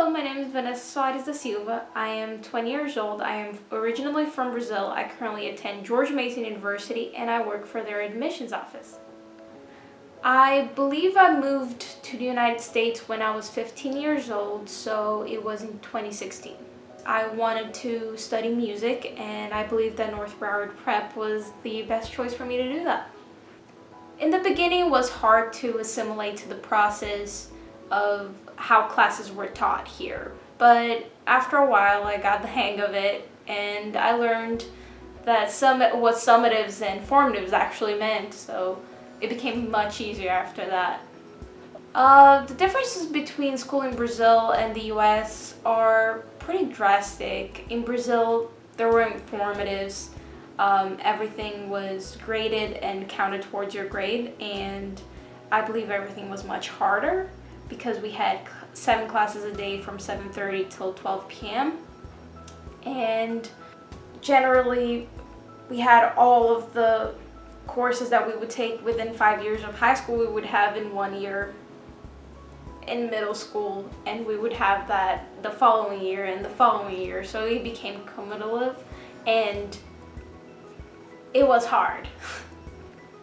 Hello, my name is Vanessa da Silva. I am 20 years old. I am originally from Brazil. I currently attend George Mason University and I work for their admissions office. I believe I moved to the United States when I was 15 years old, so it was in 2016. I wanted to study music and I believe that North Broward Prep was the best choice for me to do that. In the beginning, it was hard to assimilate to the process of how classes were taught here. But after a while, I got the hang of it and I learned that what summatives and formatives actually meant, so it became much easier after that. The differences between school in Brazil and the US are pretty drastic. In Brazil, there were formatives. Everything was graded and counted towards your grade, and I believe everything was much harder because we had 7 classes a day from 7:30 till 12 p.m. And generally we had all of the courses that we would take within 5 years of high school we would have in 1 year in middle school, and we would have that the following year and the following year, so it became cumulative and it was hard.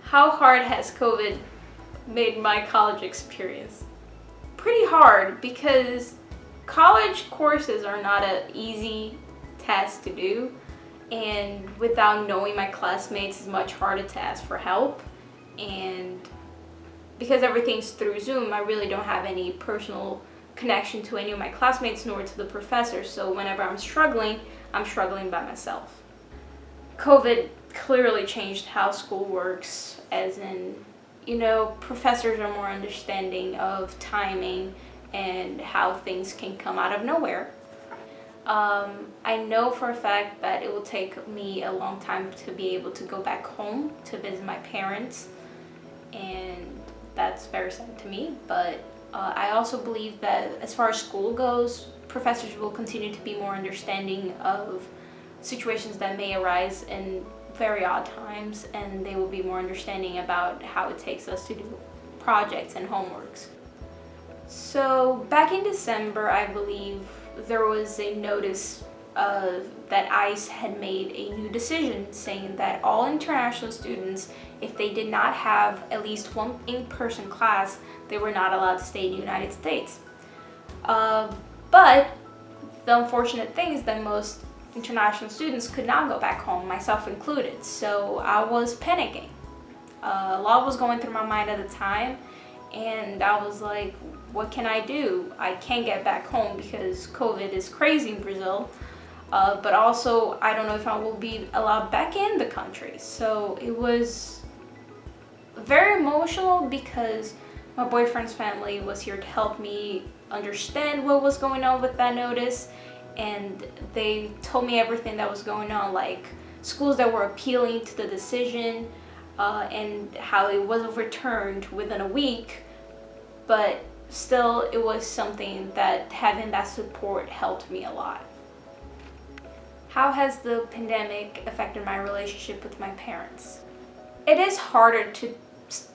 How hard has COVID made my college experience? Pretty hard, because college courses are not an easy task to do, and without knowing my classmates, it's much harder to ask for help. And because everything's through Zoom, I really don't have any personal connection to any of my classmates nor to the professors, so whenever I'm struggling by myself. COVID clearly changed how school works, as in, professors are more understanding of timing and how things can come out of nowhere. I know for a fact that it will take me a long time to be able to go back home to visit my parents, and that's very sad to me, but I also believe that as far as school goes, professors will continue to be more understanding of situations that may arise in very odd times, and they will be more understanding about how it takes us to do projects and homeworks. So back in December, I believe there was a notice that ICE had made a new decision saying that all international students, if they did not have at least one in-person class, they were not allowed to stay in the United States. But the unfortunate thing is that most international students could not go back home, myself included, so I was panicking. A lot was going through my mind at the time, and I was like, what can I do? I can't get back home because COVID is crazy in Brazil, but also I don't know if I will be allowed back in the country. So it was very emotional because my boyfriend's family was here to help me understand what was going on with that notice, and they told me everything that was going on, like schools that were appealing to the decision and how it was overturned within a week, but still it was something that having that support helped me a lot. How has the pandemic affected my relationship with my parents? It is harder to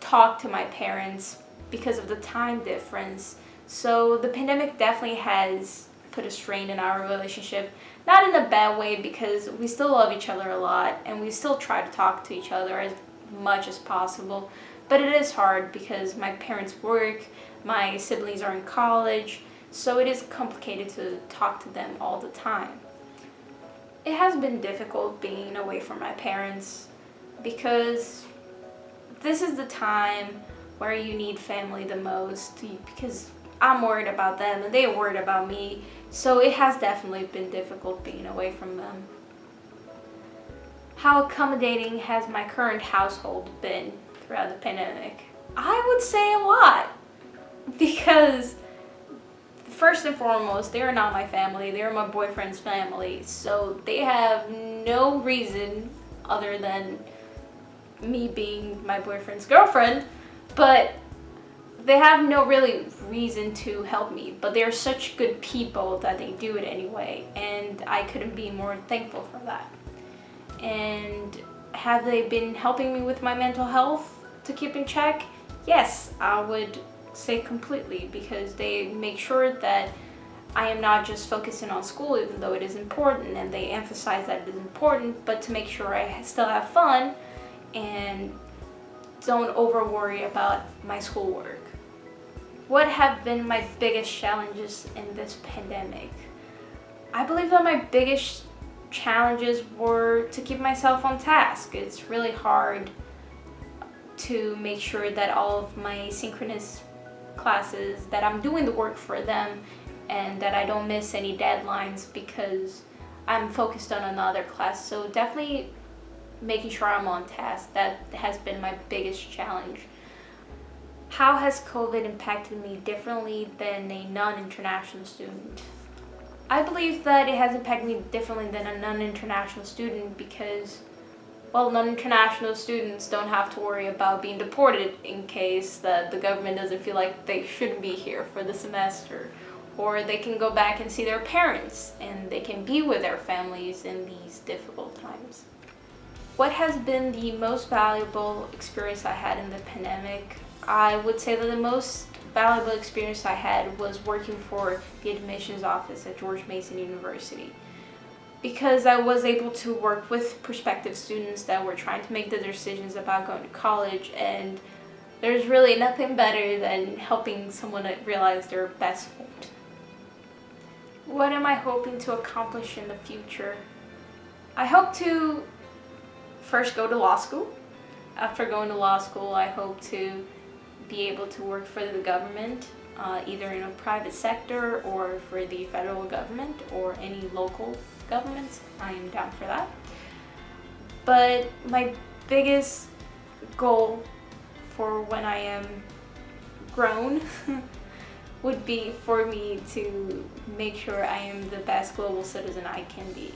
talk to my parents because of the time difference, so the pandemic definitely has put a strain in our relationship. Not in a bad way, because we still love each other a lot and we still try to talk to each other as much as possible, but it is hard because my parents work, my siblings are in college, so it is complicated to talk to them all the time. It has been difficult being away from my parents because this is the time where you need family the most, because I'm worried about them and they're worried about me, so it has definitely been difficult being away from them. How accommodating has my current household been throughout the pandemic? I would say a lot, because first and foremost, they are not my family, they are my boyfriend's family, so they have no reason other than me being my boyfriend's girlfriend, but they have no really reason to help me, but they're such good people that they do it anyway, and I couldn't be more thankful for that. And have they been helping me with my mental health to keep in check? Yes, I would say completely, because they make sure that I am not just focusing on school, even though it is important and they emphasize that it is important, but to make sure I still have fun and don't over worry about my schoolwork. What have been my biggest challenges in this pandemic? I believe that my biggest challenges were to keep myself on task. It's really hard to make sure that all of my synchronous classes, that I'm doing the work for them and that I don't miss any deadlines because I'm focused on another class. So definitely making sure I'm on task, that has been my biggest challenge. How has COVID impacted me differently than a non-international student? I believe that it has impacted me differently than a non-international student because, well, non-international students don't have to worry about being deported in case the government doesn't feel like they shouldn't be here for the semester. Or they can go back and see their parents and they can be with their families in these difficult times. What has been the most valuable experience I had in the pandemic? I would say that the most valuable experience I had was working for the admissions office at George Mason University, because I was able to work with prospective students that were trying to make the decisions about going to college, and there's really nothing better than helping someone realize their best fit. What am I hoping to accomplish in the future? I hope to first go to law school. After going to law school, I hope to be able to work for the government, either in a private sector or for the federal government or any local governments. I am down for that. But my biggest goal for when I am grown would be for me to make sure I am the best global citizen I can be.